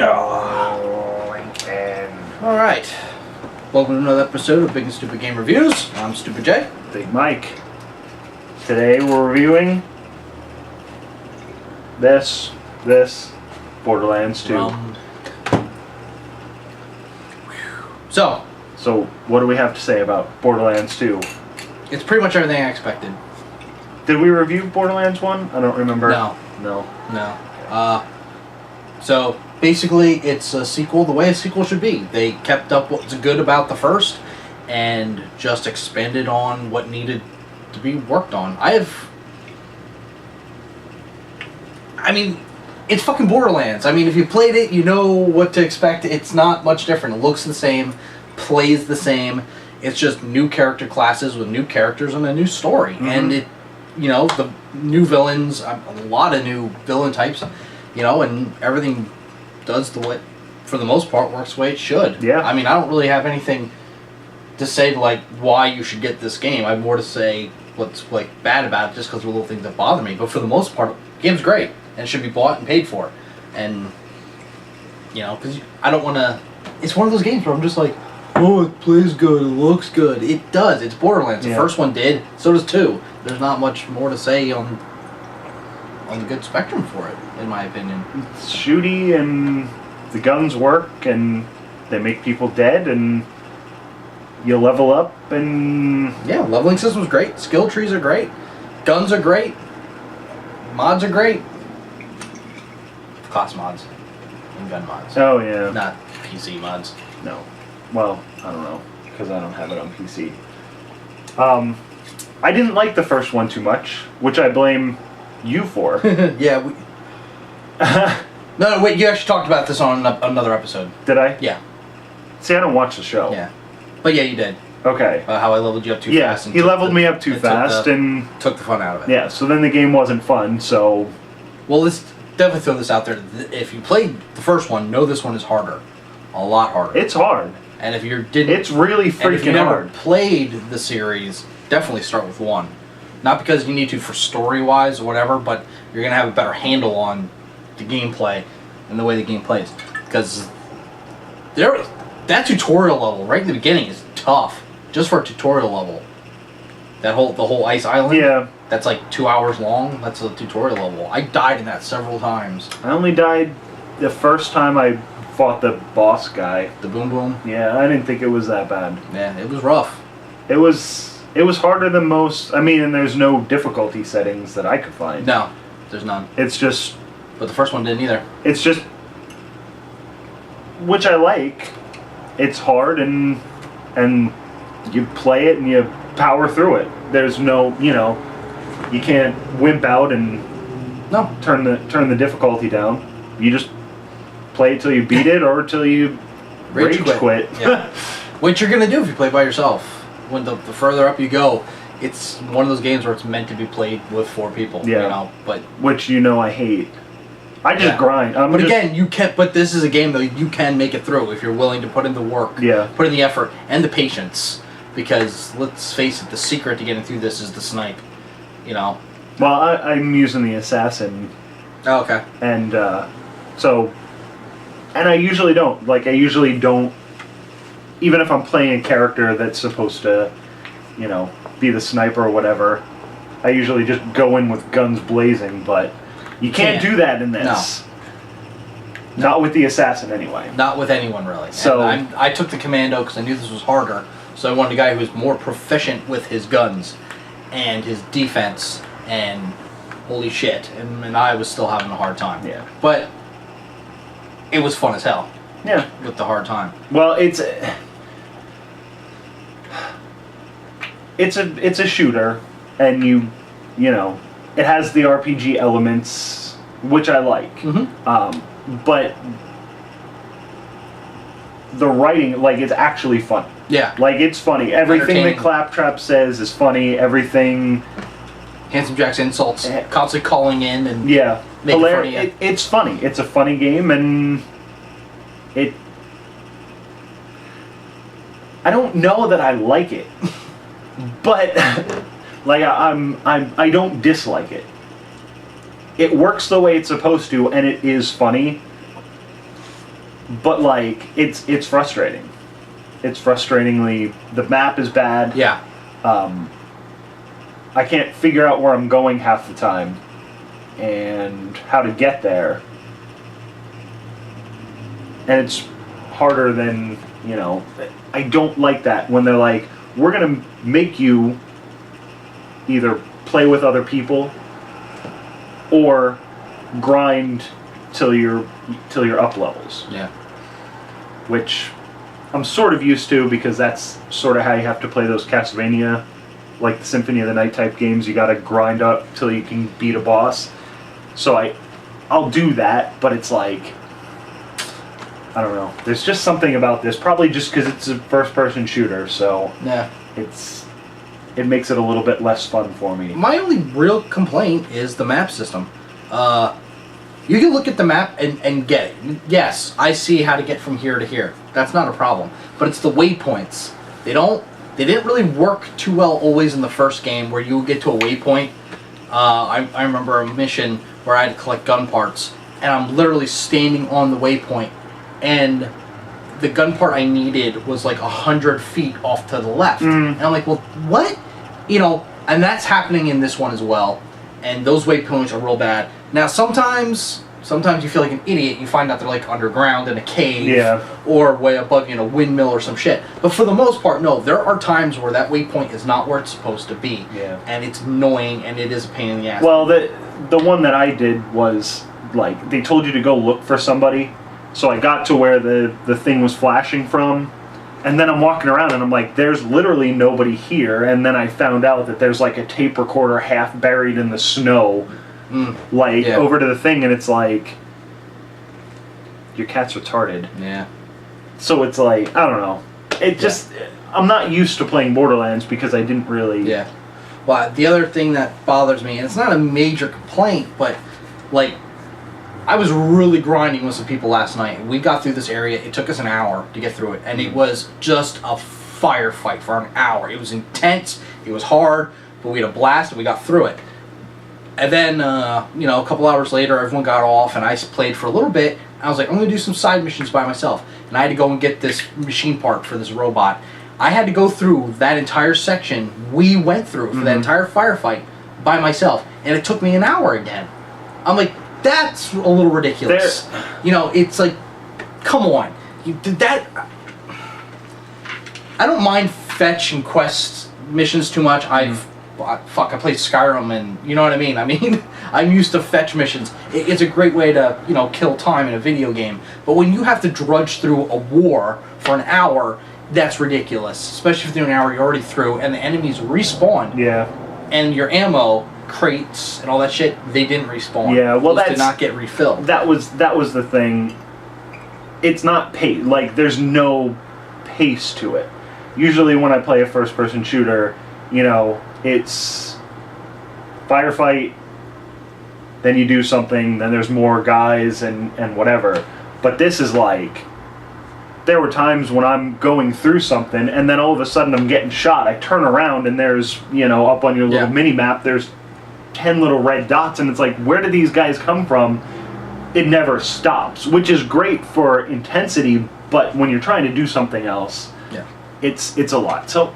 Lincoln. Alright. Welcome to another episode of Big and Stupid Game Reviews. I'm Stupid J. Big Mike. Today we're reviewing this Borderlands 2. So, what do we have to say about Borderlands 2? it's pretty much everything I expected. Did we review Borderlands 1? I don't remember. No. No. So, basically, it's a sequel the way a sequel should be. They kept up what's good about the first and just expanded on what needed to be worked on. It's fucking Borderlands. I mean, if you played it, you know what to expect. It's not much different. It looks the same, plays the same. It's just new character classes with new characters and a new story. Mm-hmm. And the new villains, a lot of new villain types, and everything does the way, for the most part, works the way it should. Yeah. I mean, I don't really have anything to say, why you should get this game. I have more to say what's, bad about it, just because of the little things that bother me. But for the most part, the game's great, and it should be bought and paid for. And, because I don't want to... It's one of those games where I'm just like, oh, it plays good, it looks good. It does. It's Borderlands. Yeah. The first one did. So does 2. There's not much more to say on the good spectrum for it, in my opinion. It's shooty, and the guns work, and they make people dead, and you level up, and... Yeah, leveling system's great. Skill trees are great. Guns are great. Mods are great. Class mods. And gun mods. Oh, yeah. Not PC mods. No. Well, I don't know, because I don't have it on PC. I didn't like the first one too much, which I blame you for. Yeah, No, wait, you actually talked about this on another episode. Did I? Yeah. See, I don't watch the show. Yeah. But yeah, you did. Okay. How I leveled you up too Yeah, fast. he leveled me up too fast, and... Took the fun out of it. Yeah, so then the game wasn't fun, so... Well, let's definitely throw this out there. If you played the first one, know this one is harder. A lot harder. It's hard. And if you didn't... It's really freaking and if you never hard. played the series, definitely start with 1. Not because you need to for story-wise or whatever, but you're going to have a better handle on the gameplay and the way the game plays. Because that tutorial level right in the beginning is tough. Just for a tutorial level. The whole ice island. Yeah. That's 2 hours long. That's a tutorial level. I died in that several times. I only died the first time I fought the boss guy. The boom boom. Yeah, I didn't think it was that bad. Yeah, it was rough. It was harder than most. I mean, and there's no difficulty settings that I could find. No, there's none. It's just... But the first one didn't either. It's just... Which I like. It's hard, and you play it and you power through it. There's no, you can't wimp out and No. turn the difficulty down. You just play it till you beat it or till you rage quit. Yeah. What you're gonna do if you play by yourself. When the further up you go, it's one of those games where it's meant to be played with 4 people. Yeah. But Which I hate. I just grind. Again, you can't. But this is a game though you can make it through if you're willing to put in the work. Yeah. Put in the effort and the patience. Because let's face it, the secret to getting through this is the snipe. Well, I'm using the assassin. Oh, okay. And and I usually don't. Even if I'm playing a character that's supposed to, be the sniper or whatever, I usually just go in with guns blazing, but you can't do that in this. No. Not with the assassin, anyway. Not with anyone, really. So I took the commando because I knew this was harder, so I wanted a guy who was more proficient with his guns and his defense, and holy shit, and I was still having a hard time. Yeah. But it was fun as hell. Yeah. With the hard time. Well, it's a shooter, and it has the RPG elements, which I like. Mm-hmm. But the writing, it's actually funny. Yeah. It's funny. Everything that Claptrap says is funny. Everything. Handsome Jack's insults, constantly calling in and yeah, making fun of you. It's funny. It's a funny game, and I don't know that I like it, but I don't dislike it. It works the way it's supposed to, and it is funny. But like it's frustrating. It's frustratingly, the map is bad. Yeah. I can't figure out where I'm going half the time and how to get there. And it's harder than, you know, I don't like that when they're like, we're going to make you either play with other people or grind till you're up levels. Yeah. Which I'm sort of used to because that's sort of how you have to play those Castlevania, like the Symphony of the Night type games. You got to grind up till you can beat a boss. So I'll do that, but it's like, I don't know. There's just something about this. Probably just because it's a first-person shooter, so yeah, it makes it a little bit less fun for me. My only real complaint is the map system. You can look at the map and get it. Yes, I see how to get from here to here. That's not a problem. But it's the waypoints. They didn't really work too well always in the first game where you would get to a waypoint. I remember a mission where I had to collect gun parts, and I'm literally standing on the waypoint, and the gun part I needed was like 100 feet off to the left. And I'm like, well, what? You know, and that's happening in this one as well. And those waypoints are real bad. Now, sometimes you feel like an idiot. You find out they're like underground in a cave or way above, you know, windmill or some shit. But for the most part, no. There are times where that waypoint is not where it's supposed to be. Yeah. And it's annoying, and it is a pain in the ass. Well, the one that I did was, like, they told you to go look for somebody. So I got to where the thing was flashing from. And then I'm walking around and I'm like, there's literally nobody here. And then I found out that there's like a tape recorder half buried in the snow. Over to the thing, and it's like, your cat's retarded. Yeah. So it's like, I don't know. It just, I'm not used to playing Borderlands because I didn't really... Yeah. Well, the other thing that bothers me, and it's not a major complaint, but, like, I was really grinding with some people last night. We got through this area. It took us an hour to get through it, and it was just a firefight for an hour. It was intense. It was hard, but we had a blast, and we got through it. And then, you know, a couple hours later, everyone got off, and I played for a little bit. I was like, I'm going to do some side missions by myself. And I had to go and get this machine part for this robot. I had to go through that entire section we went through for that entire firefight by myself. And it took me an hour again. I'm like, that's a little ridiculous. You know, it's like, come on. You did that. I don't mind fetch and quest missions too much. I played Skyrim, and you know what I mean? I mean, I'm used to fetch missions. It's a great way to, you know, kill time in a video game. But when you have to drudge through a war for an hour, that's ridiculous. Especially if through an hour you're already through, and the enemies respawn. Yeah. And your ammo crates and all that shit, they didn't respawn. Yeah, well, those did not get refilled. That was the thing. It's not pace. Like, there's no pace to it. Usually when I play a first-person shooter, you know, it's firefight, then you do something, then there's more guys and whatever. But this is like, there were times when I'm going through something and then all of a sudden I'm getting shot. I turn around and there's, you know, up on your little mini map, there's 10 little red dots, and it's like, where did these guys come from? It never stops, which is great for intensity, but when you're trying to do something else, it's a lot. So,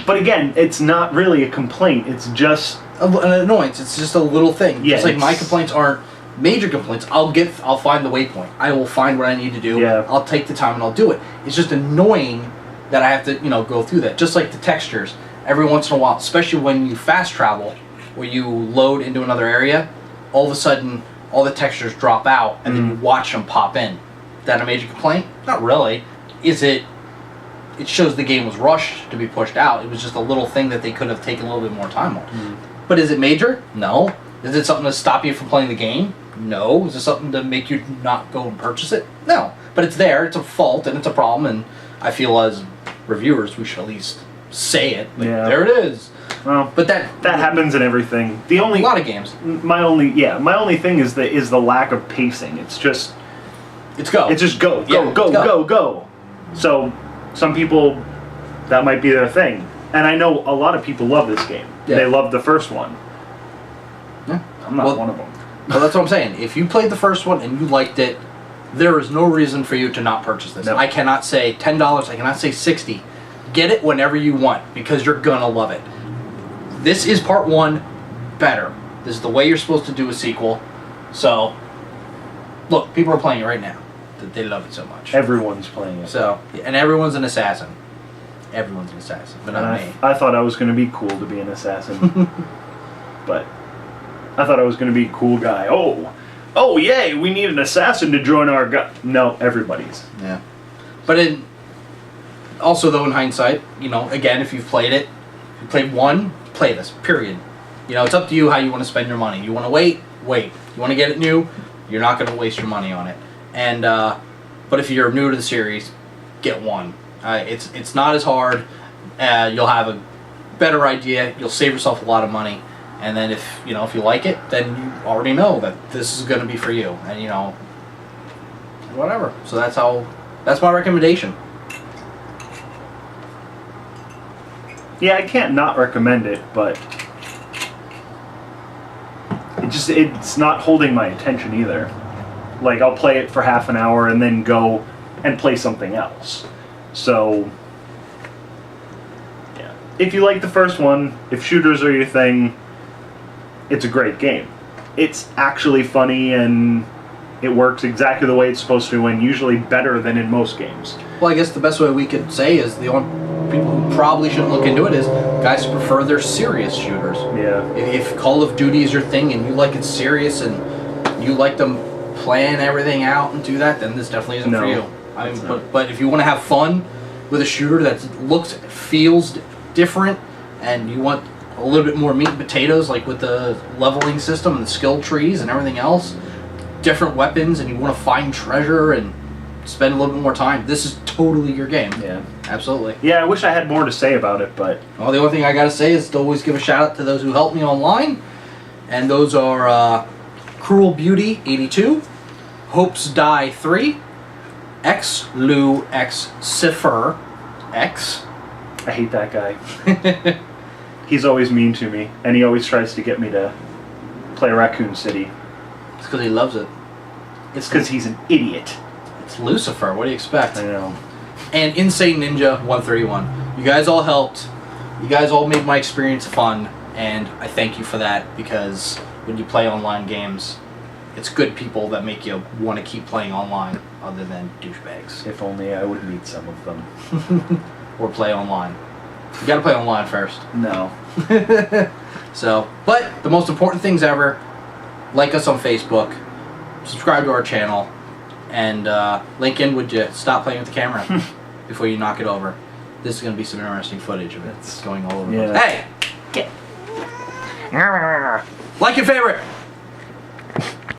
but again, it's not really a complaint. It's just an annoyance. It's just a little thing. Yeah, just like my complaints aren't major complaints. I'll find the waypoint. I will find what I need to do. Yeah. I'll take the time and I'll do it. It's just annoying that I have to, you know, go through that. Just like the textures. Every once in a while, especially when you fast travel, where you load into another area, all of a sudden all the textures drop out and then you watch them pop in. Is that a major complaint? Not really. Is it? It shows the game was rushed to be pushed out. It was just a little thing that they could have taken a little bit more time on. But is it major? No. Is it something to stop you from playing the game? No. Is it something to make you not go and purchase it? No. But it's there. It's a fault and it's a problem. And I feel as reviewers, we should at least say it. Like, there it is. Well, but that happens in everything. A lot of games. My only thing is the lack of pacing. It's just go. It's just go. So some people, that might be their thing. And I know a lot of people love this game. Yeah. They love the first one. Yeah. I'm not one of them. Well, that's what I'm saying. If you played the first one and you liked it, there is no reason for you to not purchase this. Nope. I cannot say $10, I cannot say $60. Get it whenever you want, because you're gonna love it. This is part 1 better. This is the way you're supposed to do a sequel. So, look, people are playing it right now. They love it so much. Everyone's playing it. So, and everyone's an assassin. Everyone's an assassin, but not me. I thought I was going to be cool to be an assassin. But I thought I was going to be a cool guy. Oh, yay, we need an assassin to join our No, everybody's. Yeah. But also, though, in hindsight, you know, again, if you've played it, if you played 1, play this, period. You know, it's up to you how you want to spend your money. You want to wait. You want to get it new, you're not going to waste your money on it. And but if you're new to the series, get 1. It's not as hard. You'll have a better idea. You'll save yourself a lot of money. And then if you like it, then you already know that this is going to be for you. And whatever. So that's my recommendation. Yeah, I can't not recommend it, but it's not holding my attention either. Like, I'll play it for half an hour and then go and play something else. So, yeah. If you like the first one, if shooters are your thing, it's a great game. It's actually funny and it works exactly the way it's supposed to, and usually better than in most games. Well, I guess the best way we could say is the only people who probably shouldn't look into it is guys who prefer their serious shooters. Yeah. If Call of Duty is your thing and you like it serious and you like them plan everything out and do that, then this definitely isn't for you. I mean, but if you want to have fun with a shooter that feels different, and you want a little bit more meat and potatoes, like with the leveling system and the skill trees and everything else, different weapons, and you want to find treasure and spend a little bit more time, this is totally your game. Yeah. Absolutely. Yeah, I wish I had more to say about it, but... Well, the only thing I gotta say is to always give a shout out to those who helped me online, and those are Cruel Beauty 82, Hopes Die 3, X Lou X Cipher X. I hate that guy. He's always mean to me, and he always tries to get me to play Raccoon City. It's because he loves it. It's because he's an idiot. It's Lucifer. What do you expect? I know. And Insane Ninja 131. You guys all helped. You guys all made my experience fun, and I thank you for that, because when you play online games, it's good people that make you want to keep playing online, other than douchebags. If only I would meet some of them. Or play online. You gotta play online first. No. So, but the most important things ever, like us on Facebook, subscribe to our channel, and Lincoln, would you stop playing with the camera before you knock it over? This is going to be some interesting footage of it. It's going all over the place. Hey! Like and favorite!